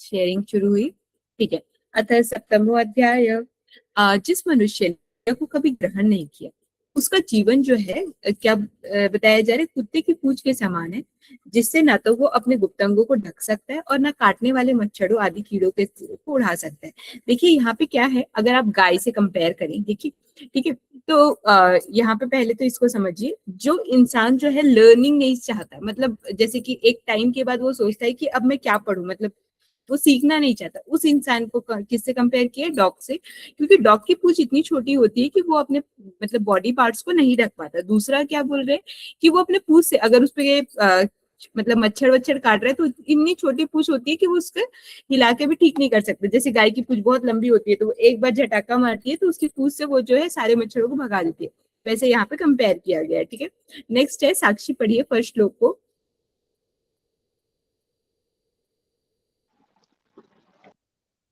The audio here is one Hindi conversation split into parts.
शेयरिंग शुरू हुई। ठीक है। अतः सप्तमो अध्याय, जिस मनुष्य ने को कभी ग्रहण नहीं किया उसका जीवन जो है क्या बताया जा रहा है, कुत्ते की पूंछ के समान है, जिससे ना तो वो अपने गुप्तांगों को ढक सकता है और ना काटने वाले मच्छरों आदि कीड़ों के को उड़ा सकता है। देखिए यहाँ पे क्या है, अगर आप गाय से कंपेयर करें, देखिए ठीक है, तो यहाँ पे पहले तो इसको समझिए, जो इंसान जो है लर्निंग नहीं चाहता, मतलब जैसे कि एक टाइम के बाद वो सोचता है कि अब मैं क्या पढूं, मतलब वो सीखना नहीं चाहता, उस इंसान को किससे कंपेयर किया, डॉग से, क्योंकि डॉग की पूंछ इतनी छोटी होती है कि वो अपने मतलब बॉडी पार्ट्स को नहीं ढक पाता। दूसरा क्या बोल रहे हैं कि वो अपने पूंछ से अगर उस पे मतलब मच्छर वच्छर काट रहे हैं तो इतनी छोटी पूंछ होती है कि वो उसको हिला के भी ठीक नहीं कर सकते। जैसे गाय की पूंछ बहुत लंबी होती है तो वो एक बार झटाका मारती है तो उसकी पूंछ से वो जो है सारे मच्छरों को भगा देती है। वैसे यहाँ पे कंपेयर किया गया है। ठीक है, नेक्स्ट है साक्षी, पढ़िए फर्स्ट श्लोक को।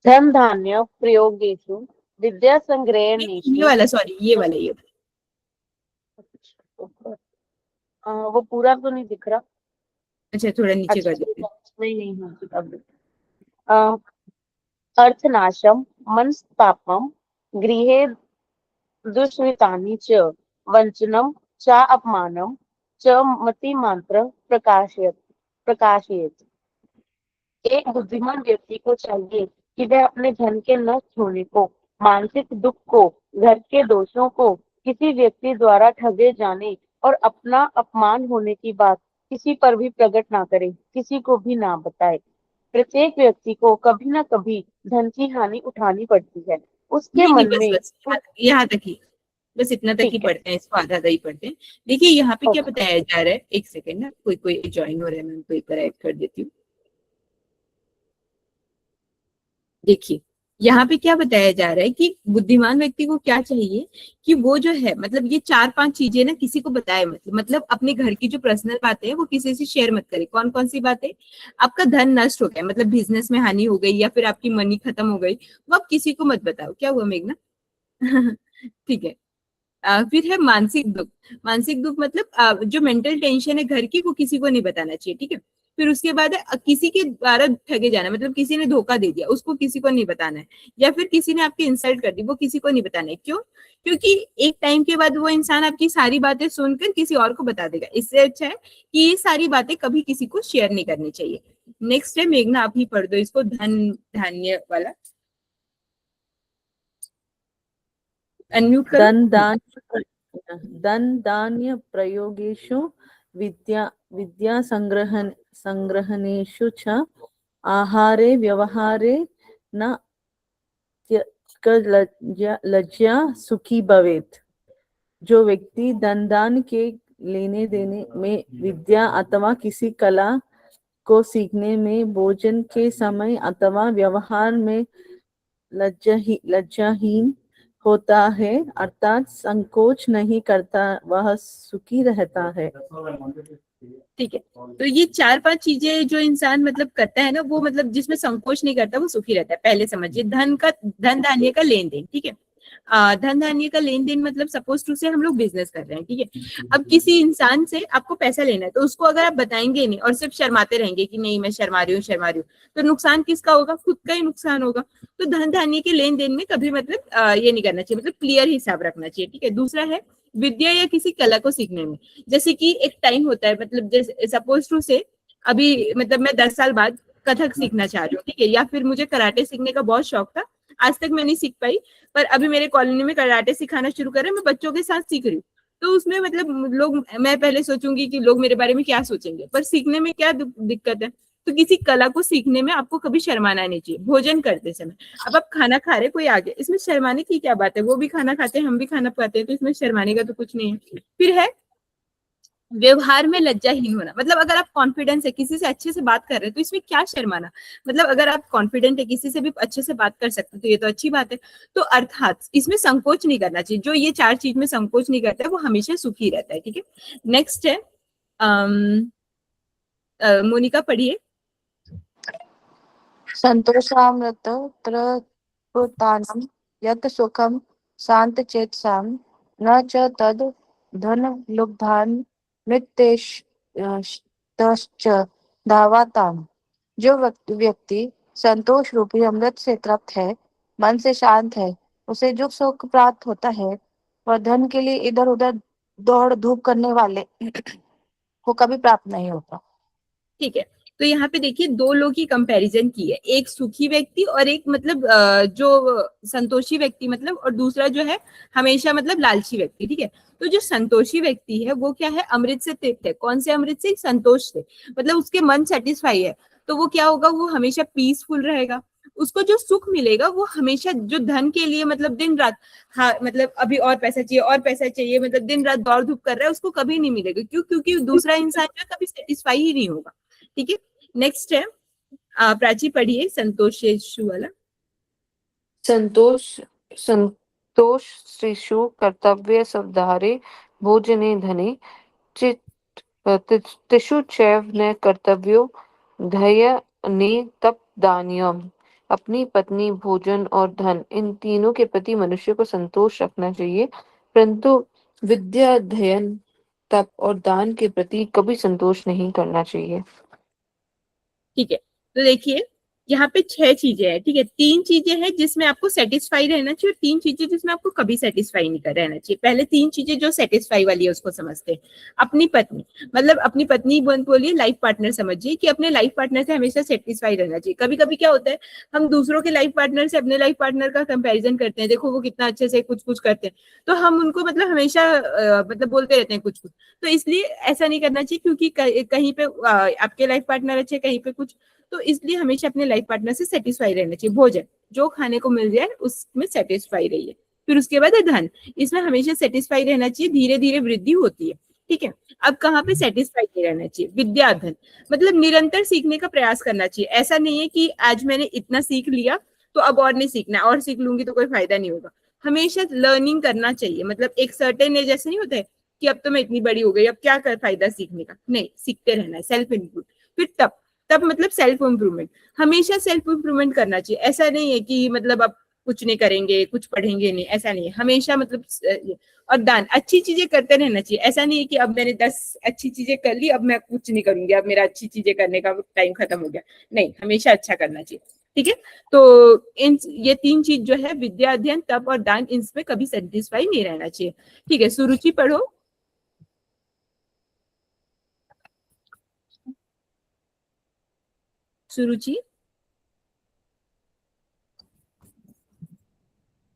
धन धान्य प्रयोगेषु विद्या ये संग्रहणेषु। वाला, सॉरी, ये वाला, ये वो पूरा तो नहीं दिख रहा। अच्छा, थोड़ा नीचे कर अच्छा देते हैं। नहीं नहीं हाँ अब अर्थनाशम मनस्तापम गृहे दुष्कृतानि च वंचनम च अपमानम च मतिमात्र प्रकाशयेत्। एक बुद्धिमान व्यक्ति को चाहिए कि वह अपने धन के नष्ट होने को, मानसिक दुख को, घर के दोषों को, किसी व्यक्ति द्वारा ठगे जाने और अपना अपमान होने की बात किसी पर भी प्रकट ना करे, किसी को भी ना बताए। प्रत्येक व्यक्ति को कभी न कभी धन की हानि उठानी पड़ती है। उसके नहीं नहीं, मन बस में बस यहाँ तक ही, बस इतना तक ही ठीक है। पढ़ते हैं, इसको आधा आधा ही पढ़ते हैं। देखिए यहाँ पे क्या ओके। बताया जा रहा है, एक सेकेंड ना, कोई कोई ज्वाइन हो रहा है, मैं उनको एक बार ऐड कर देती हूँ। देखिए यहाँ पे क्या बताया जा रहा है कि बुद्धिमान व्यक्ति को क्या चाहिए कि वो जो है मतलब ये चार पांच चीजें ना किसी को बताए मत, मतलब अपने घर की जो पर्सनल बातें हैं वो किसी से शेयर मत करे। कौन कौन सी बातें, आपका धन नष्ट हो गया, मतलब बिजनेस में हानि हो गई या फिर आपकी मनी खत्म हो गई, वो आप किसी को मत बताओ। क्या हुआ मेघना? ठीक है। फिर है मानसिक दुख। मानसिक दुख मतलब जो मेंटल टेंशन है घर की वो किसी को नहीं बताना चाहिए। ठीक है। फिर उसके बाद है किसी के द्वारा ठगे जाना, मतलब किसी ने धोखा दे दिया उसको किसी को नहीं बताना है, या फिर किसी ने आपकी इंसल्ट कर दी वो किसी को नहीं बताना है। क्यों? क्योंकि एक टाइम के बाद वो इंसान आपकी सारी बातें सुनकर किसी और को बता देगा। इससे अच्छा है कि ये सारी बातें कभी किसी को शेयर नहीं करनी चाहिए। नेक्स्ट है मेघना, आप ही पढ़ दो इसको, धन धान्य वाला, अनम्यूट करो। धन दान्य धन दान्य प्रयोगेषु विद्या संग्रहणेषु च आहारे व्यवहारे न लज्जा सुखी भवेत्। जो व्यक्ति धन दान के लेने देने में, विद्या अथवा किसी कला को सीखने में, भोजन के समय अथवा व्यवहार में लज्जाहीन होता है, अर्थात संकोच नहीं करता, वह सुखी रहता है। ठीक है, तो ये चार पांच चीजें जो इंसान मतलब करता है ना, वो मतलब जिसमें संकोच नहीं करता वो सुखी रहता है। पहले समझिए धन धान्य का लेन देन। ठीक है, धन धान्य का लेन देन मतलब सपोज टू से हम लोग बिजनेस कर रहे हैं। ठीक है, अब किसी इंसान से आपको पैसा लेना है तो उसको अगर आप बताएंगे नहीं और सिर्फ शर्माते रहेंगे कि नहीं मैं शर्मा रही हूँ शर्मा रही हूँ, तो नुकसान किसका होगा? खुद का ही नुकसान होगा। तो धन धान्य के लेन देन में कभी मतलब ये नहीं करना चाहिए, मतलब क्लियर हिसाब रखना चाहिए। ठीक है, दूसरा है विद्या या किसी कला को सीखने में, जैसे कि एक टाइम होता है, मतलब जैसे सपोज टू से अभी मतलब मैं 10 साल बाद कथक सीखना चाह रही हूँ। ठीक है, या फिर मुझे कराटे सीखने का बहुत शौक था, आज तक मैं नहीं सीख पाई, पर अभी मेरे कॉलोनी में कराटे सिखाना शुरू कर रहे हैं, मैं बच्चों के साथ सीख रही हूँ। तो उसमें मतलब लोग, मैं पहले सोचूंगी कि लोग मेरे बारे में क्या सोचेंगे, पर सीखने में क्या दिक्कत है? तो किसी कला को सीखने में आपको कभी शर्माना नहीं चाहिए। भोजन करते समय, अब आप खाना खा रहे कोई आगे, इसमें शर्माने की क्या बात है? वो भी खाना खाते हैं हम भी खाना खाते हैं, तो इसमें शर्माने का तो कुछ नहीं है। फिर है व्यवहार में लज्जाहीन होना, मतलब अगर आप कॉन्फिडेंस है किसी से अच्छे से बात कर रहे हैं तो इसमें क्या शर्माना, मतलब अगर आप कॉन्फिडेंट है किसी से भी अच्छे से बात कर सकते हो तो ये तो अच्छी बात है। तो अर्थात इसमें संकोच नहीं करना चाहिए। जो ये चार चीज में संकोच नहीं करता है वो हमेशा सुखी रहता है। ठीक है, नेक्स्ट है मोनिका, पढ़िए। संतोषामृत प्रकृतानं यत् सुखं शान्तचेतसां न च तद् धनलुब्धान् नित्यस्तश्च धावताम्। जो व्यक्ति संतोष रूपी अमृत से तृप्त है, मन से शांत है, उसे जो सुख प्राप्त होता है वह धन के लिए इधर उधर दौड़ धूप करने वाले को कभी प्राप्त नहीं होता। ठीक है। तो यहाँ पे देखिए दो लोग की कंपैरिजन की है, एक सुखी व्यक्ति और एक मतलब जो संतोषी व्यक्ति मतलब, और दूसरा जो है हमेशा मतलब लालची व्यक्ति। ठीक है। तो जो संतोषी व्यक्ति है वो क्या है, अमृत से तृप्त है। कौन से अमृत से, संतोष से, मतलब उसके मन सेटिस्फाई है। तो वो क्या होगा, वो हमेशा पीसफुल रहेगा। उसको जो सुख मिलेगा वो हमेशा, जो धन के लिए मतलब दिन रात, हाँ मतलब अभी और पैसा चाहिए और पैसा चाहिए, मतलब दिन रात दौड़ धूप कर रहा है, उसको कभी नहीं मिलेगा। क्यों? क्योंकि दूसरा इंसान जो है कभी सेटिस्फाई ही नहीं होगा। ठीक है। नेक्स्ट है प्राची, पढ़िए संतोषेशु वाला। संतोष संतोष शिशु कर्तव्य सुधारे भोजने धने चित तिषु चैव न कर्तव्यो धैर्य ने तप दान्यम। अपनी पत्नी, भोजन और धन, इन तीनों के प्रति मनुष्य को संतोष रखना चाहिए, परंतु विद्या, अध्ययन, तप और दान के प्रति कभी संतोष नहीं करना चाहिए। ठीक है। तो देखिए यहाँ पे 6 चीजें हैं। ठीक है। 3 चीजें हैं जिसमें आपको सेटिस्फाई रहना चाहिए, और 3 चीजें जिसमें आपको कभी सेटिस्फाई नहीं कर रहना चाहिए। पहले 3 चीजें जो सेटिस्फाई वाली है उसको समझते हैं। अपनी पत्नी, मतलब अपनी पत्नी बोलिए, लाइफ पार्टनर समझिए कि अपने लाइफ पार्टनर से हमेशा सेटिस्फाई रहना चाहिए। कभी कभी क्या होता है, हम दूसरों के लाइफ पार्टनर से अपने लाइफ पार्टनर का कंपेरिजन करते हैं, देखो वो कितना अच्छे से कुछ कुछ करते हैं, तो हम उनको मतलब हमेशा मतलब बोलते रहते हैं कुछ कुछ। तो इसलिए ऐसा नहीं करना चाहिए, क्योंकि कहीं पे आपके लाइफ पार्टनर अच्छे, कहीं पे कुछ। तो इसलिए हमेशा अपने लाइफ पार्टनर से सेटिस्फाई रहना चाहिए। भोजन जो खाने को मिल जाए उसमें सेटिस्फाई रहिए। फिर उसके बाद है धन, इसमें हमेशा सेटिस्फाई रहना चाहिए, धीरे धीरे वृद्धि होती है। ठीक है। अब कहाँ पे सेटिस्फाई नहीं रहना चाहिए, विद्या धन, मतलब निरंतर सीखने का प्रयास करना चाहिए। ऐसा नहीं है कि आज मैंने इतना सीख लिया तो अब और नहीं सीखना, और सीख लूंगी तो कोई फायदा नहीं होगा। हमेशा लर्निंग करना चाहिए, मतलब एक सर्टेन एज ऐसे नहीं होता है कि अब तो मैं इतनी बड़ी हो गई, अब क्या कर फायदा सीखने का, नहीं, सीखते रहना है, सेल्फ इम्प्रूव। फिर तब तब मतलब सेल्फ इम्प्रूवमेंट, हमेशा सेल्फ इम्प्रूवमेंट करना चाहिए। ऐसा नहीं है कि मतलब अब कुछ नहीं करेंगे, कुछ पढ़ेंगे नहीं, ऐसा नहीं है, हमेशा मतलब और दान, अच्छी चीजें करते रहना चाहिए। ऐसा नहीं है कि अब मैंने 10 अच्छी चीजें कर ली, अब मैं कुछ नहीं करूंगी, अब मेरा अच्छी चीजें करने का टाइम खत्म हो गया, नहीं, हमेशा अच्छा करना चाहिए। ठीक है। तो इन ये 3 चीज जो है, विद्या, अध्ययन, तप और दान, इनमें कभी सेटिस्फाई नहीं रहना चाहिए। ठीक है। सुरुचि पढ़ो। सुरुचि,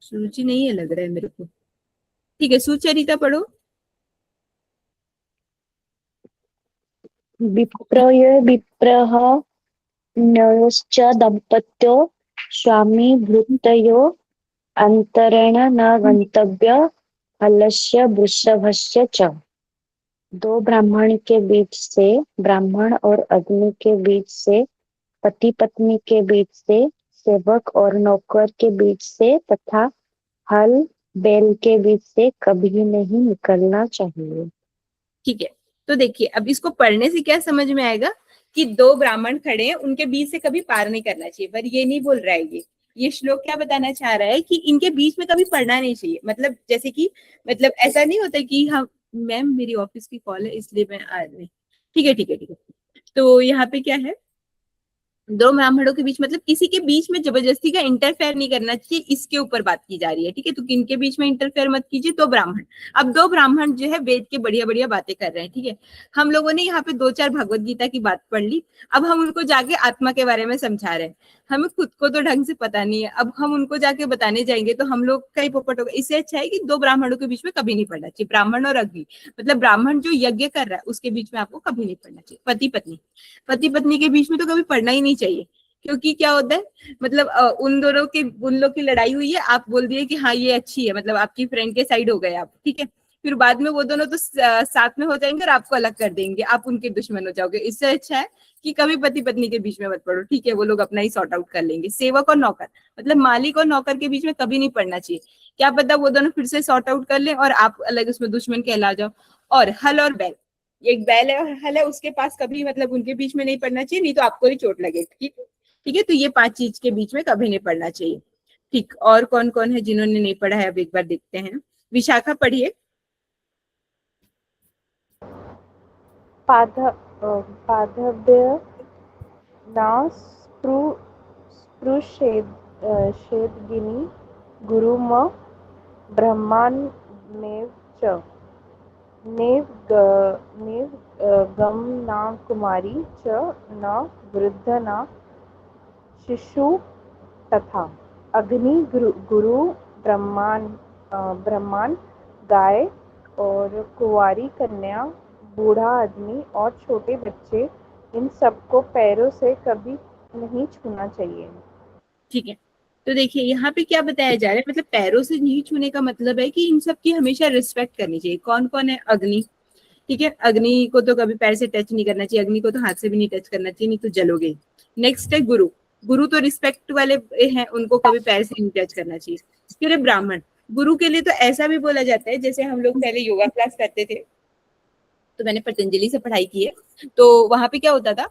सुरुचि नहीं है लग रहा है मेरे को। ठीक है। सुचरिता पढ़ो। विप्रय विप्रः न्ययोश्च दम्पत्यो स्वामी भृतयो अंतरेण न गंतव्य हलस्य वृषभस्य च। दो ब्राह्मण के बीच से, ब्राह्मण और अग्नि के बीच से, पति पत्नी के बीच से, सेवक और नौकर के बीच से, तथा हल बैल के बीच से कभी नहीं निकलना चाहिए। ठीक है। तो देखिए अब इसको पढ़ने से क्या समझ में आएगा कि दो ब्राह्मण खड़े हैं, उनके बीच से कभी पार नहीं करना चाहिए, पर ये नहीं बोल रहा है। ये श्लोक क्या बताना चाह रहा है कि इनके बीच में कभी पढ़ना नहीं चाहिए। मतलब जैसे कि, मतलब ऐसा नहीं होता कि हम, मैम मेरी ऑफिस की कॉल है इसलिए मैं आ रही। ठीक है, ठीक है, ठीक है। तो यहाँ पे क्या है, दो ब्राह्मणों के बीच, मतलब किसी के बीच में जबरदस्ती का इंटरफेयर नहीं करना चाहिए, इसके ऊपर बात की जा रही है। ठीक है। तो किनके बीच में इंटरफेयर मत कीजिए, दो ब्राह्मण। अब दो ब्राह्मण जो है वेद के बढ़िया बढ़िया बातें कर रहे हैं। ठीक है। हम लोगों ने यहाँ पे 2-4 भगवत गीता की बात पढ़ ली, अब हम उनको जाके आत्मा के बारे में समझा रहे हैं। हमें खुद को तो ढंग से पता नहीं है, अब हम उनको जाके बताने जाएंगे तो हम लोग का ही पोपट होगा। इससे अच्छा है कि दो ब्राह्मणों के बीच में कभी नहीं पढ़ना चाहिए। ब्राह्मण और अग्नि, मतलब ब्राह्मण जो यज्ञ कर रहा है उसके बीच में आपको कभी नहीं पढ़ना चाहिए। पति पत्नी के बीच में तो कभी पढ़ना ही नहीं चाहिए। क्योंकि क्या होता है, मतलब उन लोग की लड़ाई हुई है, आप बोल दिए कि हाँ ये अच्छी है, मतलब आपकी फ्रेंड के साइड हो गए आप। ठीक है। फिर बाद में वो दोनों तो साथ में हो जाएंगे और आपको अलग कर देंगे, आप उनके दुश्मन हो जाओगे। इससे अच्छा है कि कभी पति पत्नी के बीच में मत पढ़ो। ठीक है। वो लोग अपना ही सॉर्ट आउट कर लेंगे। सेवक और नौकर, मतलब मालिक और नौकर के बीच में कभी नहीं पढ़ना चाहिए। क्या पता वो दोनों फिर से सॉर्ट आउट कर ले और आप अलग उसमें दुश्मन कहला जाओ। और हल और बैल, एक बैल है और हल है, उसके पास कभी मतलब उनके बीच में नहीं पढ़ना चाहिए, नहीं तो आपको ही चोट लगे। ठीक है। ठीक है। तो ये 5 चीज के बीच में कभी नहीं पढ़ना चाहिए। ठीक। और कौन कौन है जिन्होंने नहीं पढ़ा है, अब एक बार देखते हैं। विशाखा पढ़िए। पाधव्य न पृषेदगिनी गुरुम ब्रह्माण्मेव च नेव कुमारी च न वृद्ध न शिशु तथा अग्नि गुरु ब्रह्मांड गाय और कुंवारी कन्या बूढ़ा आदमी और छोटे बच्चे इन सबको पैरों से कभी नहीं छूना चाहिए। ठीक है, तो देखिए यहाँ पे क्या बताया जा रहा है, मतलब पैरों से नहीं छूने का मतलब है कि इन सब की हमेशा रिस्पेक्ट करनी चाहिए। कौन कौन है? अग्नि, ठीक है, अग्नि को तो कभी पैर से टच नहीं करना चाहिए, अग्नि को तो हाथ से भी नहीं टच करना चाहिए, नहीं तो जलोगे। नेक्स्ट है गुरु, गुरु तो रिस्पेक्ट वाले हैं, उनको कभी पैर से नहीं टच करना चाहिए। फिर है ब्राह्मण, गुरु के लिए तो ऐसा भी बोला जाता है, जैसे हम लोग पहले योगा क्लास करते थे, तो मैंने पतंजलि से पढ़ाई की है, तो वहां पे क्या होता था,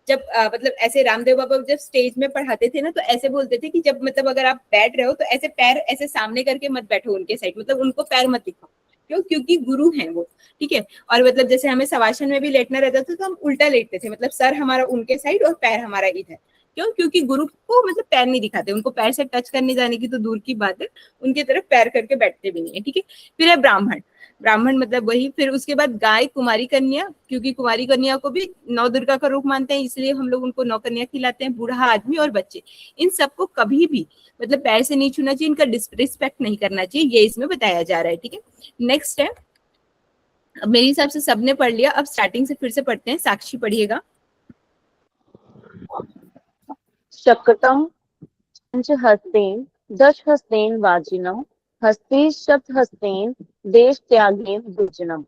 जब मतलब ऐसे रामदेव बाबा जब स्टेज में पढ़ाते थे ना, तो ऐसे बोलते थे कि जब मतलब अगर आप बैठ रहे हो तो ऐसे पैर ऐसे सामने करके मत बैठो उनके साइड, मतलब उनको पैर मत दिखाओ। क्यों? क्योंकि गुरु हैं वो, ठीक है। और मतलब जैसे हमें शवासन में भी लेटना रहता था, तो हम उल्टा लेटते थे, मतलब सर हमारा उनके साइड और पैर हमारा इधर। क्यों? क्योंकि गुरु को मतलब पैर नहीं दिखाते, उनको पैर से टच करने जाने की तो दूर की बात है, उनकी तरफ पैर करके बैठते भी नहीं है, ठीक है। फिर है ब्राह्मण, ब्राह्मण मतलब वही। फिर उसके बाद गाय, कुमारी कन्या, क्योंकि कुमारी कन्या को भी नौ दुर्गा का रूप मानते हैं, इसलिए हम लोग उनको नौ कन्या खिलाते हैं। बूढ़ा आदमी और बच्चे, इन सबको कभी भी मतलब पैर से नहीं छूना चाहिए, इनका डिसरिस्पेक्ट नहीं करना चाहिए, ये इसमें बताया जा रहा है, ठीक है। नेक्स्ट है, अब मेरे हिसाब से सबने पढ़ लिया, अब स्टार्टिंग से फिर से पढ़ते हैं। साक्षी पढ़िएगा। शकटम पंचहस्तेन दशहस्तेन वाजिनम हस्ती शतहस्तेन देश त्यागेन दुर्जनम।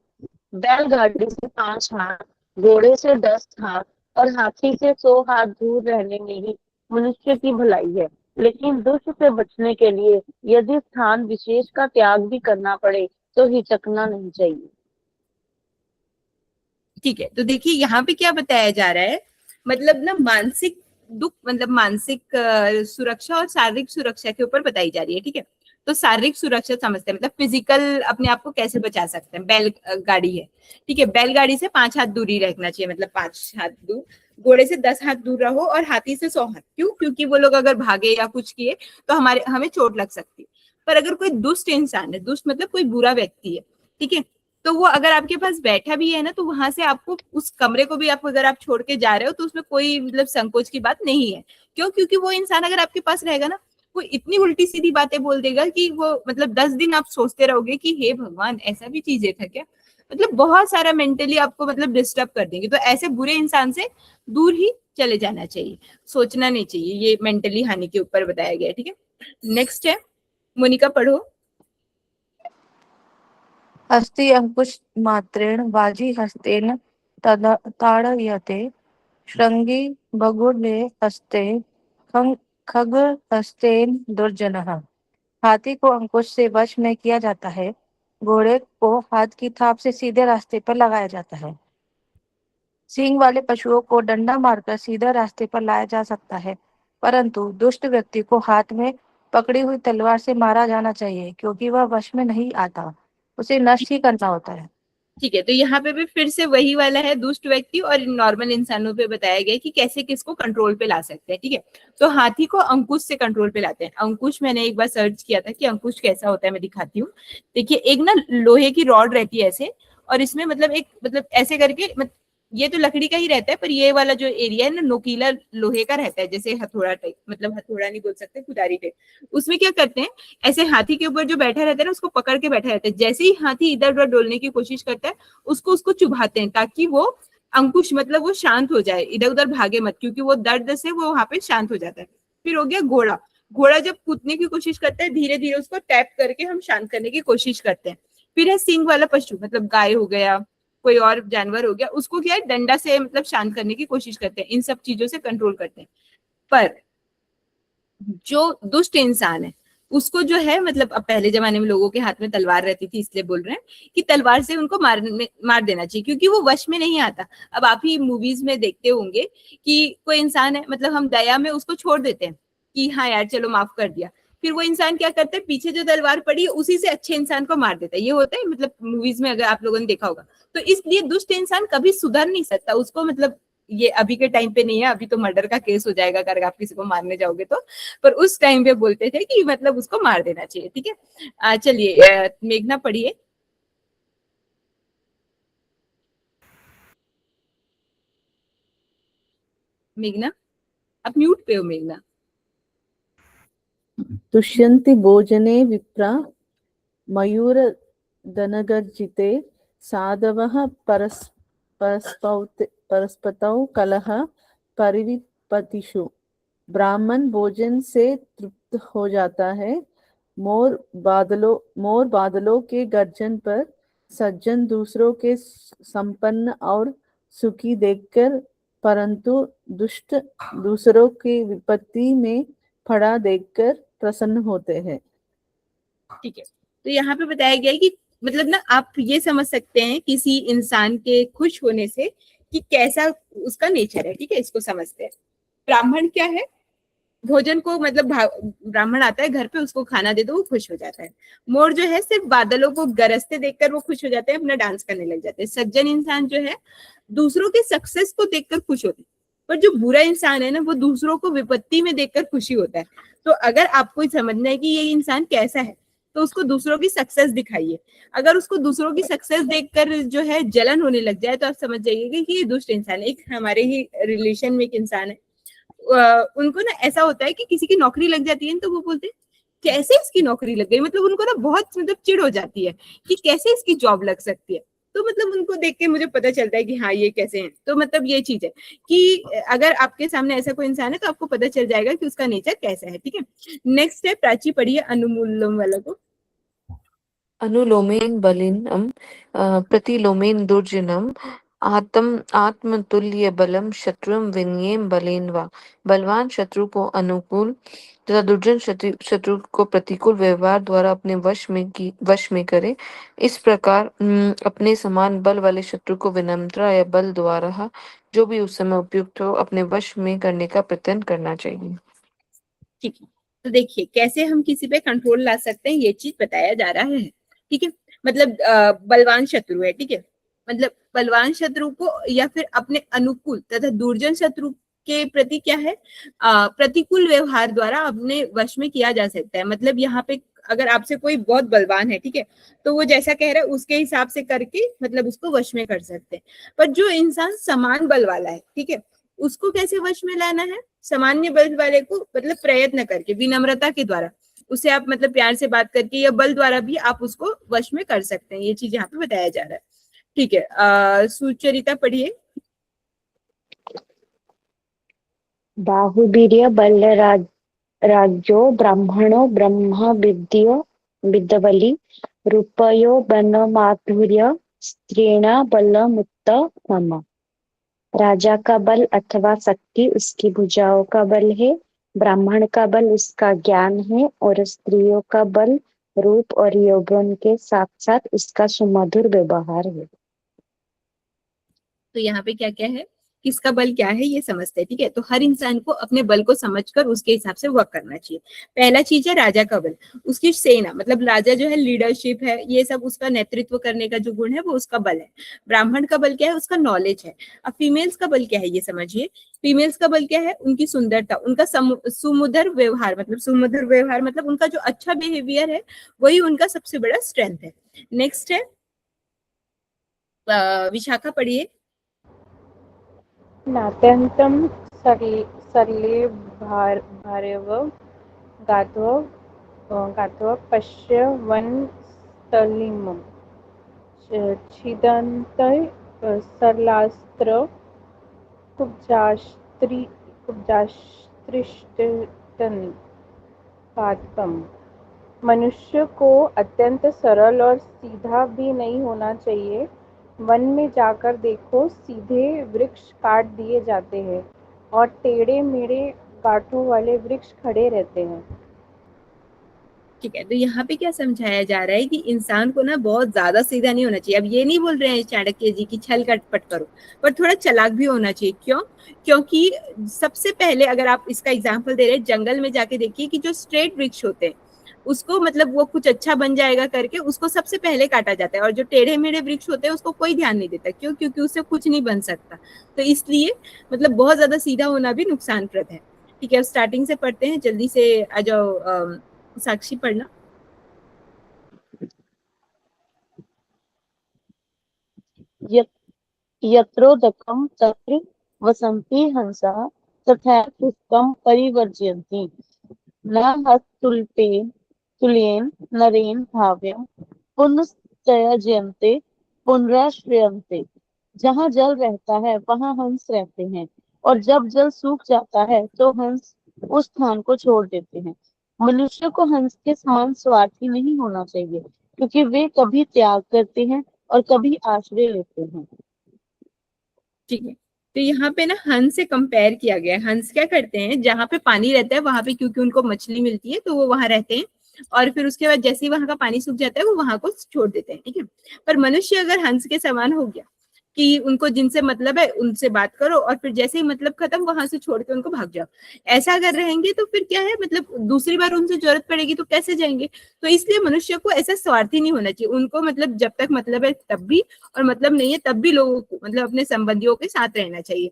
बैलगाड़ी से 5 हाथ, घोड़े से 10 हाथ और हाथी से 100 हाथ दूर रहने में ही मनुष्य की भलाई है, लेकिन दुष्ट से बचने के लिए यदि स्थान विशेष का त्याग भी करना पड़े तो हिचकना नहीं चाहिए। ठीक है, तो देखिए यहाँ पे क्या बताया जा रहा है, मतलब ना मानसिक दुख, मतलब मानसिक सुरक्षा और शारीरिक सुरक्षा के ऊपर बताई जा रही है, ठीक है। तो शारीरिक सुरक्षा समझते हैं, मतलब फिजिकल अपने आप को कैसे बचा सकते हैं। बैल गाड़ी है, ठीक है, बैलगाड़ी से 5 हाथ दूरी रखना चाहिए, मतलब 5 हाथ दूर। घोड़े से 10 हाथ दूर रहो और हाथी से 100 हाथ। क्यों? क्योंकि वो लोग अगर भागे या कुछ किए तो हमें चोट लग सकती है। पर अगर कोई दुष्ट इंसान है, दुष्ट मतलब कोई बुरा व्यक्ति है, ठीक है, तो वो अगर आपके पास बैठा भी है ना, तो वहां से आपको उस कमरे को भी आप अगर आप छोड़ के जा रहे हो तो उसमें कोई मतलब संकोच की बात नहीं है। क्यों? क्योंकि वो इंसान अगर आपके पास रहेगा ना, वो इतनी उल्टी सीधी बातें बोल देगा कि वो मतलब 10 दिन आप सोचते रहोगे कि हे भगवान, ऐसा भी चीजें था क्या। मतलब बहुत सारा मेंटली आपको मतलब डिस्टर्ब कर देंगे। तो ऐसे बुरे इंसान से दूर ही चले जाना चाहिए, सोचना नहीं चाहिए। ये मेंटली हानि के ऊपर बताया गया है, ठीक है। नेक्स्ट है, मोनिका पढ़ो। हस्ति अंकुश मात्रेण वाजी हस्तेन ताड़यते श्रृंगी बगुले हस्ते खग हस्तेन दुर्जनः। हाथी को अंकुश से वश में किया जाता है, घोड़े को हाथ की थाप से सीधे रास्ते पर लगाया जाता है। सींग वाले पशुओं को डंडा मारकर सीधे रास्ते पर लाया जा सकता है, परंतु दुष्ट व्यक्ति को हाथ में पकड़ी हुई तलवार से मारा जाना चाहिए, क्योंकि वह वश में नहीं आता, उसे नष्ट ही करना होता है। ठीक है, तो यहाँ पे भी फिर से वही वाला है, दुष्ट व्यक्ति और नॉर्मल इंसानों पे बताया गया कि कैसे किसको कंट्रोल पे ला सकते हैं, ठीक है। तो हाथी को अंकुश से कंट्रोल पे लाते हैं। अंकुश मैंने एक बार सर्च किया था कि अंकुश कैसा होता है, मैं दिखाती हूँ। देखिए, एक ना लोहे की रॉड रहती है ऐसे, और इसमें मतलब एक मतलब ऐसे करके ये तो लकड़ी का ही रहता है, पर ये वाला जो एरिया है ना, नोकीला लोहे का रहता है, जैसे हथौड़ा टाइप, मतलब हथौड़ा नहीं बोल सकते, कुदारी टाइप। उसमें क्या करते हैं, ऐसे हाथी के ऊपर जो बैठा रहता है ना, उसको पकड़ के बैठा रहता है। जैसे ही हाथी इधर उधर डोलने की कोशिश करता है, उसको उसको चुभाते हैं, ताकि वो अंकुश मतलब वो शांत हो जाए, इधर उधर भागे मत, क्योंकि वो दर्द से वो वहां पे शांत हो जाता है। फिर हो गया घोड़ा। घोड़ा जब कूदने की कोशिश करता है, धीरे धीरे उसको टैप करके हम शांत करने की कोशिश करते हैं। फिर है सींग वाला पशु, मतलब गाय हो गया, कोई और जानवर हो गया, उसको क्या है, डंडा से मतलब शांत करने की कोशिश करते हैं, इन सब चीजों से कंट्रोल करते हैं। पर जो दुष्ट इंसान है, उसको जो है मतलब, अब पहले जमाने में लोगों के हाथ में तलवार रहती थी, इसलिए बोल रहे हैं कि तलवार से उनको मार देना चाहिए, क्योंकि वो वश में नहीं आता। अब आप ही मूवीज में देखते होंगे कि कोई इंसान है, मतलब हम दया में उसको छोड़ देते हैं कि हाँ यार चलो माफ कर दिया, फिर वो इंसान क्या करता है, पीछे जो तलवार पड़ी है उसी से अच्छे इंसान को मार देता है। ये होता है मतलब मूवीज में, अगर आप लोगों ने देखा होगा। तो इसलिए दुष्ट इंसान कभी सुधर नहीं सकता, उसको मतलब ये अभी के टाइम पे नहीं है, अभी तो मर्डर का केस हो जाएगा अगर आप किसी को मारने जाओगे तो, पर उस टाइम पे बोलते थे कि मतलब उसको मार देना चाहिए। ठीक है, चलिए मेघना पढ़िए। मेघना, आप म्यूट पे हो मेघना। तुष्यन्ति भोजने विप्रा मयूर धनगर्जिते साधवः परस्पतौ कलह परिविपतिषु। ब्राह्मण भोजन से तृप्त हो जाता है, मोर बादलों के गर्जन पर सज्जन दूसरों के संपन्न और सुखी देखकर, परंतु दुष्ट दूसरों की विपत्ति में पड़ा देखकर प्रसन्न होते हैं। ठीक है, तो यहाँ पे बताया गया है कि मतलब ना आप ये समझ सकते हैं किसी इंसान के खुश होने से कि कैसा उसका नेचर है। ठीक है, इसको समझते हैं। ब्राह्मण क्या है, भोजन को मतलब ब्राह्मण आता है घर पे, उसको खाना दे दो वो खुश हो जाता है। मोर जो है सिर्फ बादलों को गरजते देखकर वो खुश हो जाते हैं, अपना डांस करने लग जाते हैं। सज्जन इंसान जो है दूसरों के सक्सेस को देखकर खुश होते हैं, पर जो बुरा इंसान है ना वो दूसरों को विपत्ति में देखकर खुशी होता है। तो अगर आपको समझना है कि ये इंसान कैसा है तो उसको दूसरों की सक्सेस दिखाइए। अगर उसको दूसरों की सक्सेस देखकर जो है जलन होने लग जाए तो आप समझ जाइएगा कि ये दुष्ट इंसान है। एक हमारे ही रिलेशन में एक इंसान है, उनको ना ऐसा होता है कि किसी की नौकरी लग जाती है तो वो बोलते हैं कैसे इसकी नौकरी लग गई, मतलब उनको ना बहुत मतलब चिढ़ हो जाती है कि कैसे इसकी जॉब लग सकती है। तो मतलब उनको देख के मुझे पता चलता है कि हाँ ये कैसे हैं। तो मतलब ये चीज है कि अगर आपके सामने ऐसा कोई इंसान है तो आपको पता चल जाएगा कि उसका नेचर कैसा है। ठीक है, नेक्स्ट है प्राची पढ़िए अनुमूलम वाला को। अनुलोमेन बलिनम प्रतिलोमेन दुर्जनम आत्मतुल्य बलम शत्रुम विनियम बलेन वा। बलवान शत्रु को अनुकूल तथा दुर्जन शत्रु को प्रतिकूल व्यवहार द्वारा अपने वश में करे। इस प्रकार अपने समान बल वाले शत्रु को विनम्रता या बल द्वारा जो भी उस समय उपयुक्त हो अपने वश में करने का प्रयत्न करना चाहिए। ठीक है, तो देखिए कैसे हम किसी पे कंट्रोल ला सकते हैं ये चीज बताया जा रहा है। ठीक है, मतलब बलवान शत्रु है। ठीक है, मतलब बलवान शत्रु को या फिर अपने अनुकूल तथा दुर्जन शत्रु के प्रति क्या है, प्रतिकूल व्यवहार द्वारा अपने वश में किया जा सकता है। मतलब यहाँ पे अगर आपसे कोई बहुत बलवान है, ठीक है, तो वो जैसा कह रहा है उसके हिसाब से करके मतलब उसको वश में कर सकते हैं। पर जो इंसान समान बल वाला है, ठीक है, उसको कैसे वश में लाना है, सामान्य बल वाले को मतलब प्रयत्न करके विनम्रता के द्वारा उसे आप मतलब प्यार से बात करके या बल द्वारा भी आप उसको वश में कर सकते हैं। ये चीज यहाँ पे बताया जा रहा है। ठीक है, सुचरिता पढ़िए। बाहुबीर्य राज्यो ब्राह्मणो ब्रह्म विद्यवली रूपयो बनमाधुर्य स्त्रीणा बलमुत्तमम्। राजा का बल अथवा शक्ति उसकी भुजाओं का बल है, ब्राह्मण का बल उसका ज्ञान है और स्त्रियों का बल रूप और यौवन के साथ साथ उसका सुमधुर व्यवहार है। तो यहाँ पे क्या क्या है, किसका बल क्या है ये समझते हैं। ठीक है, तो हर इंसान को अपने बल को समझकर उसके हिसाब से वर्क करना चाहिए। पहला चीज है राजा का बल, उसकी सेना, मतलब राजा जो है लीडरशिप है, ये सब उसका नेतृत्व करने का जो गुण है वो उसका बल है। ब्राह्मण का बल क्या है, उसका नॉलेज है। अब फीमेल्स का बल क्या है ये समझिए। फीमेल्स का बल क्या है, उनकी सुंदरता, उनका सुमधुर व्यवहार, मतलब सुमधुर व्यवहार मतलब उनका जो अच्छा बिहेवियर है वही उनका सबसे बड़ा स्ट्रेंथ है। नेक्स्ट है विशाखा पढ़िए। नात्यन्तं सरले भारव गात्वा पश्य वनस्थलिमं छिदन्तं सरलास्त्र कुब्जास्त्रिष्टनि पादपम्। मनुष्य को अत्यंत सरल और सीधा भी नहीं होना चाहिए। वन में जाकर देखो, सीधे वृक्ष काट दिए जाते हैं और टेढ़े मेढ़े गांठों वाले वृक्ष खड़े रहते हैं। ठीक है, तो यहाँ पे क्या समझाया जा रहा है कि इंसान को ना बहुत ज्यादा सीधा नहीं होना चाहिए। अब ये नहीं बोल रहे हैं चाणक्य जी की छल कपट करो, पर थोड़ा चालाक भी होना चाहिए। क्यों? क्योंकि सबसे पहले अगर आप इसका एग्जाम्पल दे रहे हैं, जंगल में जाके देखिए कि जो स्ट्रेट वृक्ष होते हैं उसको मतलब वो कुछ अच्छा बन जाएगा करके उसको सबसे पहले काटा जाता है, और जो टेढ़े मेढ़े वृक्ष होते हैं उसको कोई ध्यान नहीं देता। क्यों? क्योंकि उससे कुछ नहीं बन सकता। तो इसलिए मतलब बहुत ज्यादा सीधा होना भी नुकसानप्रद है। ठीक है, अब स्टार्टिंग से पढ़ते हैं, जल्दी से आ जाओ। साक्षी पढ़ना। यत्रोदकं तत्र वसन्ति हंसा तथा पुष्पं परिवर्जयन्ति न हस्तुल्पेन तुल्येन नरेण भाव्यं पुनस्त्यजन्ते पुनराश्रयन्ते। जहाँ जल रहता है वहाँ हंस रहते हैं, और जब जल सूख जाता है तो हंस उस स्थान को छोड़ देते हैं। मनुष्य को हंस के समान स्वार्थी नहीं होना चाहिए, क्योंकि वे कभी त्याग करते हैं और कभी आश्रय लेते हैं। ठीक है, तो यहाँ पे ना हंस से कंपेयर किया गया है। हंस क्या करते हैं, जहाँ पे पानी रहता है वहां पे क्योंकि उनको मछली मिलती है तो वो वहां रहते हैं, और फिर उसके बाद जैसे ही वहां का पानी सूख जाता है वो वहां को छोड़ देते हैं। ठीक है, पर मनुष्य अगर हंस के समान हो गया कि उनको जिनसे मतलब है उनसे बात करो, और फिर जैसे ही मतलब खत्म वहां से छोड़ के उनको भाग जाओ, ऐसा अगर रहेंगे तो फिर क्या है, मतलब दूसरी बार उनसे जरूरत पड़ेगी तो कैसे जाएंगे। तो इसलिए मनुष्य को ऐसा स्वार्थी नहीं होना चाहिए। उनको मतलब जब तक मतलब है तब भी, और मतलब नहीं है तब भी लोगों को मतलब अपने संबंधियों के साथ रहना चाहिए।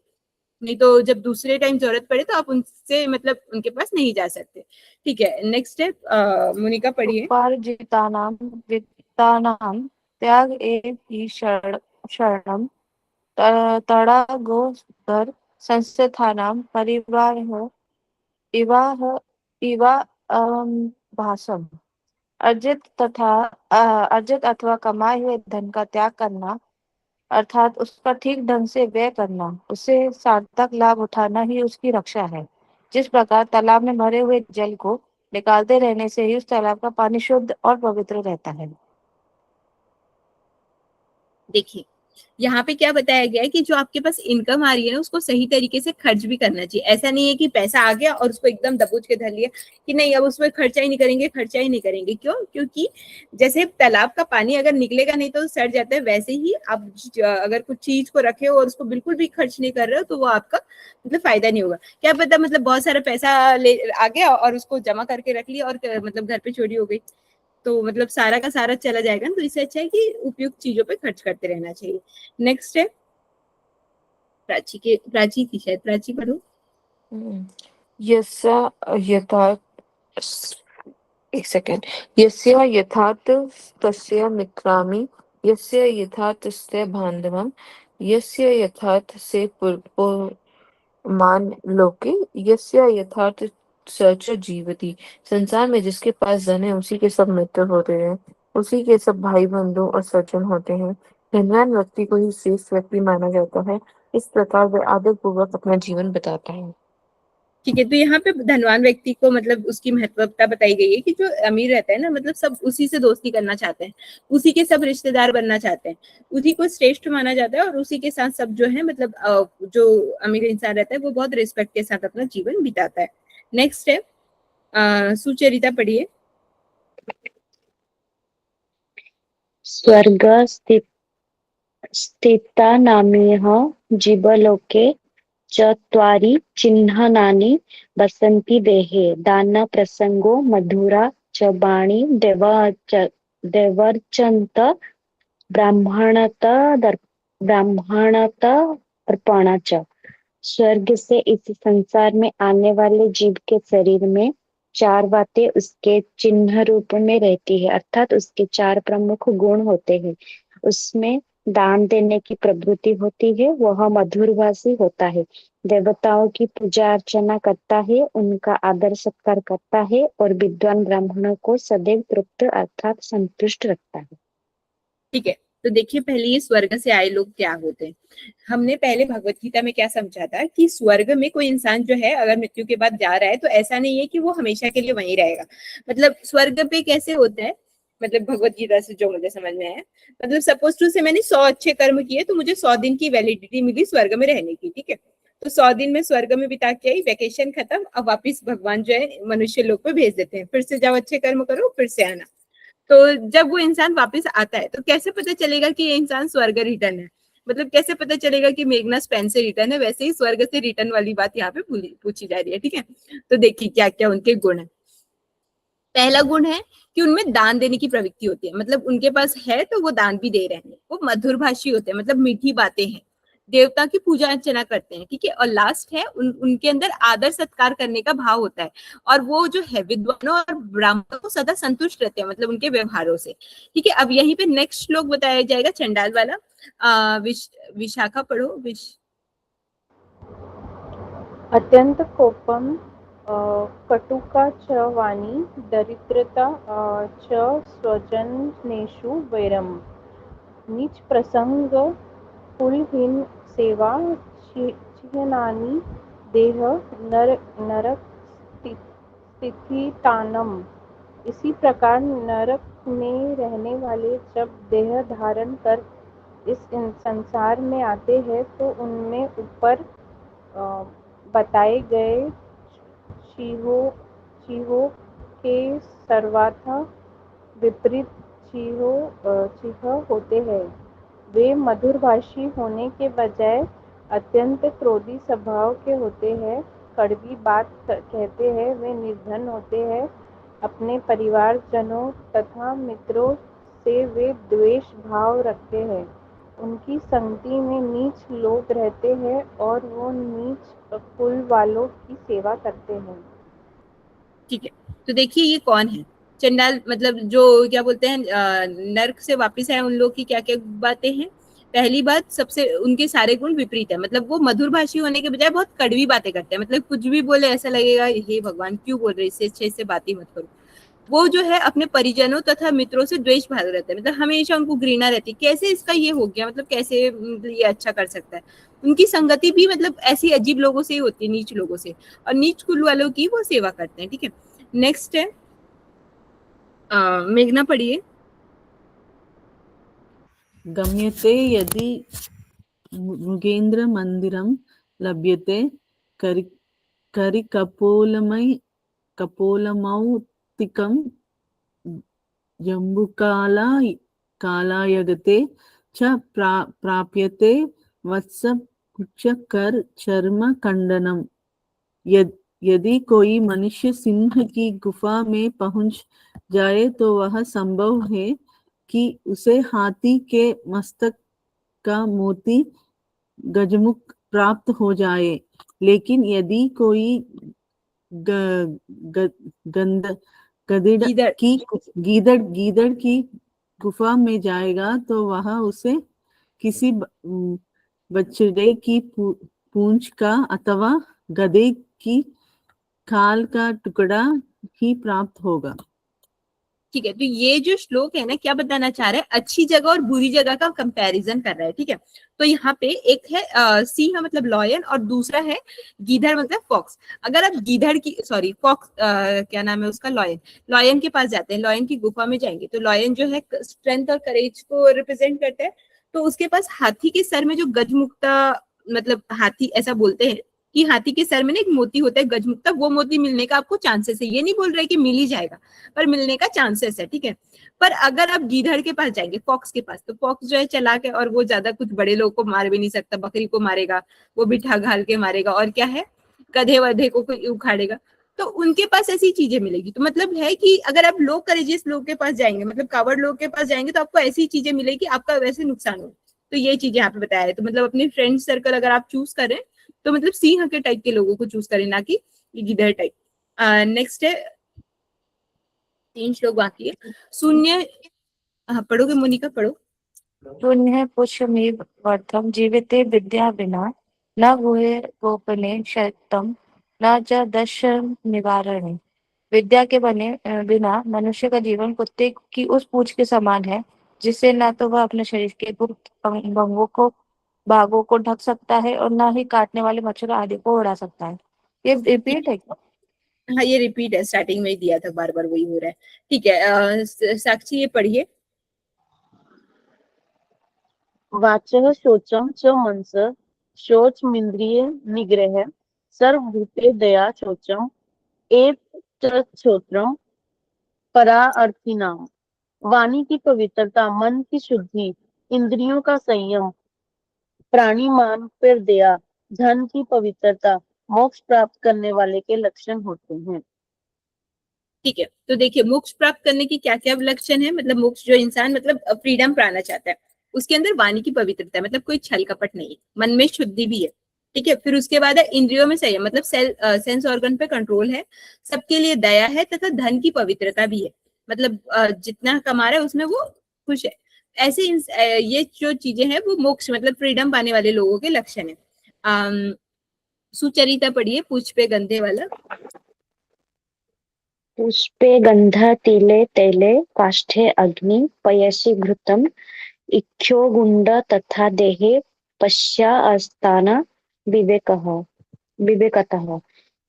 नहीं तो जब दूसरे टाइम जरूरत पड़े तो आप उनसे मतलब उनके पास नहीं जा सकते। ठीक है, नेक्स्ट है मोनिका पढ़िए। उपार्जितानां वित्तानां त्याग एव हि शरणं तडागोदर संस्थानां परिवारः इवाह इवा भासम। अर्जित अथवा कमाए हुए धन का त्याग करना अर्थात उसका ठीक ढंग से व्यय करना, उससे सार्थक लाभ उठाना ही उसकी रक्षा है। जिस प्रकार तालाब में भरे हुए जल को निकालते रहने से ही उस तालाब का पानी शुद्ध और पवित्र रहता है। देखिए, यहाँ पे क्या बताया गया है कि जो आपके पास इनकम आ रही है ना उसको सही तरीके से खर्च भी करना चाहिए। ऐसा नहीं है कि पैसा आ गया और उसको एकदम दबोच के धर लिया कि नहीं अब उसमें खर्चा ही नहीं करेंगे, खर्चा ही नहीं करेंगे। क्यों? क्योंकि जैसे तालाब का पानी अगर निकलेगा नहीं तो सड़ जाता है, वैसे ही आप अगर कुछ चीज को रखे हो और उसको बिल्कुल भी खर्च नहीं कर रहे हो तो वो आपका मतलब फायदा नहीं होगा। क्या पता मतलब बहुत सारा पैसा ले आ गया और उसको जमा करके रख लिया और मतलब घर पे चोरी हो गई, तो मतलब सारा का सारा चला जाएगा ना। तो इससे अच्छा है कि उपयुक्त चीजों पे खर्च करते रहना चाहिए। नेक्स्ट है प्राची की, शायद प्राची पढ़ो। यस्य यथार्थ एक सेकेंड यस्य यथार्थ तस्य मित्रामि यस्य यथार्थस्य बांधवम यस्य यथार्थ से मान लोके यस्य यथार्थ सच जीवति। संसार में जिसके पास धन है उसी के सब मित्र होते हैं, उसी के सब भाई बंधु और सज्जन होते हैं। धनवान व्यक्ति को ही श्रेष्ठ व्यक्ति माना जाता है। इस प्रकार वह आदर पूर्वक अपना जीवन बताता है। ठीक है, तो यहाँ पे धनवान व्यक्ति को मतलब उसकी महत्वता बताई गई है कि जो अमीर रहता है ना मतलब सब उसी से दोस्ती करना चाहते हैं, उसी के सब रिश्तेदार बनना चाहते हैं, उसी को श्रेष्ठ माना जाता है, और उसी के साथ सब जो है मतलब जो अमीर इंसान रहता है वो बहुत रिस्पेक्ट के साथ अपना जीवन बिताता है। नेक्स्ट है सुचरिता पढ़िए। स्वर्ग स्थितानामिह जीवलोके चत्वारि चिह्नानि वसन्ति देहे दानप्रसंगो मधुरा च वाणी देवर्चन्त ब्राह्मणत ब्राह्मणत अर्पणा च। स्वर्ग से इस संसार में आने वाले जीव के शरीर में चार बातें उसके चिन्ह रूप में रहती है, अर्थात उसके चार प्रमुख गुण होते हैं। उसमें दान देने की प्रवृत्ति होती है, वह मधुरभाषी होता है, देवताओं की पूजा अर्चना करता है, उनका आदर सत्कार करता है और विद्वान ब्राह्मणों को सदैव तृप्त अर्थात संतुष्ट रखता है। ठीक है, तो देखिए पहले ये स्वर्ग से आए लोग क्या होते हैं। हमने पहले भगवत गीता में क्या समझा था कि स्वर्ग में कोई इंसान जो है अगर मृत्यु के बाद जा रहा है तो ऐसा नहीं है कि वो हमेशा के लिए वहीं रहेगा। मतलब स्वर्ग पे कैसे होता है, मतलब भगवत गीता से जो मुझे समझ में आया, मतलब सपोज टू से मैंने 100 अच्छे कर्म किए तो मुझे 100 दिन की वैलिडिटी मिली स्वर्ग में रहने की। ठीक है, तो 100 दिन में स्वर्ग में बिता के आई, वैकेशन खत्म, अब वापिस भगवान जो है मनुष्य लोग पे भेज देते हैं, फिर से जाओ अच्छे कर्म करो फिर से आना। तो जब वो इंसान वापस आता है तो कैसे पता चलेगा कि ये इंसान स्वर्ग रिटर्न है, मतलब कैसे पता चलेगा कि मेघना स्पेन से रिटर्न है। वैसे ही स्वर्ग से रिटर्न वाली बात यहाँ पे पूछी जा रही है। ठीक है, तो देखिए क्या क्या उनके गुण है। पहला गुण है कि उनमें दान देने की प्रवृत्ति होती है, मतलब उनके पास है तो वो दान भी दे रहे हैं। वो मधुरभाषी होते हैं, मतलब मीठी बातें हैं, देवता की पूजा अर्चना करते हैं, ठीक है। और लास्ट है उनके अंदर आदर सत्कार करने का भाव होता है, और वो जो है विद्वानों और ब्राह्मणों को सदा संतुष्ट रहते हैं, मतलब उनके व्यवहारों से, ठीक है। अब यहीं पे नेक्स्ट श्लोक बताया जाएगा चंडाल वाला। विशाखा पढ़ो। अत्यंत कोपम कटुका च वाणी दरिद्रता च स्वजनेषु वैरम नीच प्रसंग कुलहीन सेवा चिह्नानि देह नरक स्थितितानम। इसी प्रकार नरक में रहने वाले जब देह धारण कर इस संसार में आते हैं तो उनमें ऊपर अ, बताए गए चीहों चीहों के सर्वथा विपरीत चिह्न होते हैं। वे मधुरभाषी होने के बजाय अत्यंत क्रोधी स्वभाव के होते हैं, कड़वी बात कहते हैं, वे निर्धन होते हैं, अपने परिवारजनों तथा मित्रों से वे द्वेष भाव रखते हैं, उनकी संगति में नीच लोग रहते हैं और वो नीच कुल वालों की सेवा करते हैं। ठीक है, तो देखिए ये कौन है चंडाल, मतलब जो क्या बोलते हैं नर्क से वापस आए उन लोग की क्या क्या बातें हैं। पहली बात, सबसे उनके सारे गुण विपरीत है, मतलब वो मधुरभाषी होने के बजाय बहुत कड़वी बातें करते हैं, मतलब कुछ भी बोले ऐसा लगेगा हे भगवान क्यों बोल रहे, इससे अच्छे से बात ही मत करो। वो जो है अपने परिजनों तथा मित्रों से द्वेष भाव रहते हैं, मतलब हमेशा उनको घृणा रहती है, कैसे इसका ये हो गया, मतलब कैसे ये अच्छा कर सकता है। उनकी संगति भी मतलब ऐसी अजीब लोगों से ही होती है, नीच लोगों से, और नीच कुल वालों की वो सेवा करते हैं, ठीक है। नेक्स्ट है मेघना पढ़िए। गम्यते यदि मृगेन्द्र मंदिरम लभ्यते करि कपोलमौक्तिकं जम्बुकाला कालायगते च प्राप्यते वत्स पुच्छकर चर्म खंडनम। यदि कोई मनुष्य सिंह की गुफा में पहुंच जाए तो वह संभव है कि उसे हाथी के मस्तक का मोती गजमुख प्राप्त हो जाए। लेकिन यदि कोई ग, ग, गंद गदिड़ गीदड़। की गीदड़ गीदड़ की गुफा में जाएगा तो वह उसे किसी बछड़े की पूंछ का अथवा गधे की खाल का टुकड़ा ही प्राप्त होगा। ठीक है, तो ये जो श्लोक है ना क्या बताना चाह रहा है, अच्छी जगह और बुरी जगह का कंपैरिजन कर रहा है, ठीक है। तो यहाँ पे एक है सिंह मतलब लॉयन, और दूसरा है गीदड़ मतलब फॉक्स। अगर आप गीदड़ की सॉरी फॉक्स क्या नाम है उसका, लॉयन, लॉयन के पास जाते हैं, लॉयन की गुफा में जाएंगे, तो लॉयन जो है स्ट्रेंथ और करेज को रिप्रेजेंट करता है। तो उसके पास हाथी के सर में जो गजमुक्ता, मतलब हाथी ऐसा बोलते हैं कि हाथी के सर में ना एक मोती होता है गजमुक्ता, वो मोती मिलने का आपको चांसेस है, ये नहीं बोल रहे कि मिल ही जाएगा, पर मिलने का चांसेस है, ठीक है। पर अगर आप गीदड़ के पास जाएंगे, फॉक्स के पास, तो फॉक्स जो है चालाक है और वो ज्यादा कुछ बड़े लोग को मार भी नहीं सकता, बकरी को मारेगा, वो बिठा घाल के मारेगा, और क्या है गधे वधे को उखाड़ेगा। तो उनके पास ऐसी चीजें मिलेगी, तो मतलब है कि अगर आप लो करेजियस लोग के पास जाएंगे, मतलब कावड़ लोग के पास जाएंगे, तो आपको ऐसी चीजें मिलेगी, आपका वैसे नुकसान हो। तो ये चीजें यहाँ पे बताया है, तो मतलब अपने फ्रेंड सर्कल अगर आप चूज करें तो मतलब सिंह के टाइप के लोगों को चूज करें, ना कि गिदड़ टाइप। नेक्स्ट है 3 श्लोक बाकी है। शून्य, हाँ पढ़ोगे मोनिका, पढ़ो। पुण्य पुष्पमेव वर्धम जीविते विद्या विना न गुहे गोपने शतम न च दश निवारणे। विद्या के बिना मनुष्य का जीवन कुत्ते की उस पूंछ के समान है, जिससे ना तो वह अपने शरीर के गुप्त भागों को ढक सकता है और ना ही काटने वाले मच्छर आदि को उड़ा सकता है। ये रिपीट है क्या? हाँ ये रिपीट है, स्टार्टिंग में ही दिया था, बार बार वही हो रहा है, ठीक है। साक्षी ये पढ़िए। वाचः शौचं च मनस शौचमिन्द्रिय निग्रह सर्वभूते दया शौचम् एव च श्रोत्रम् परा अर्थीनाम। वाणी की पवित्रता, मन की शुद्धि, इंद्रियों का संयम, प्राणीमान पर दया, धन की पवित्रता मोक्ष प्राप्त करने वाले के लक्षण होते हैं। ठीक है। तो देखिए मोक्ष प्राप्त करने की क्या क्या लक्षण है, मतलब मोक्ष जो इंसान मतलब फ्रीडम पाना चाहता है, उसके अंदर वाणी की पवित्रता है, मतलब कोई छल कपट नहीं है, मन में शुद्धि भी है। ठीक है। फिर उसके बाद है इंद्रियों में संयम, मतलब सेंस ऑर्गन पे कंट्रोल है, सबके लिए दया है तथा धन की पवित्रता भी है, मतलब जितना कमा रहा है उसमें वो खुश है। ऐसे ये जो चीजें हैं वो मोक्ष मतलब फ्रीडम पाने वाले लोगों के लक्षण है। सुचरिता पढ़िए, पूछ पे गंधे वाला। पुष्पे गंध तिले तैले काष्ठे अग्नि पयसि घृतम इक्षोगुंड तथा देहे पश्चास्तान विवेकः विवेकतः।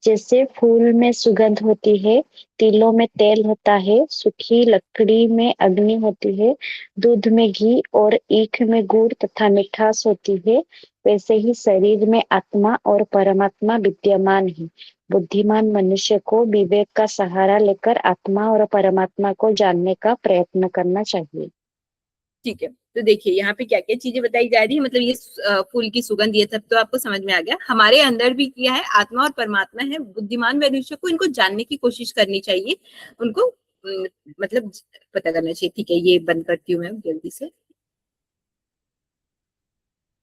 जैसे फूल में सुगंध होती है, तिलों में तेल होता है, सूखी लकड़ी में अग्नि होती है, दूध में घी और ईख में गुड़ तथा मिठास होती है, वैसे ही शरीर में आत्मा और परमात्मा विद्यमान है। बुद्धिमान मनुष्य को विवेक का सहारा लेकर आत्मा और परमात्मा को जानने का प्रयत्न करना चाहिए। ठीक है। तो देखिए यहाँ पे क्या क्या चीजें बताई जा रही है, मतलब ये फूल की सुगंध ये सब तो आपको समझ में आ गया। हमारे अंदर भी क्या है, आत्मा और परमात्मा है। बुद्धिमान मनुष्य को इनको जानने की कोशिश करनी चाहिए, उनको मतलब पता करना चाहिए। ठीक है, ये बंद करती हूँ मैं जल्दी से।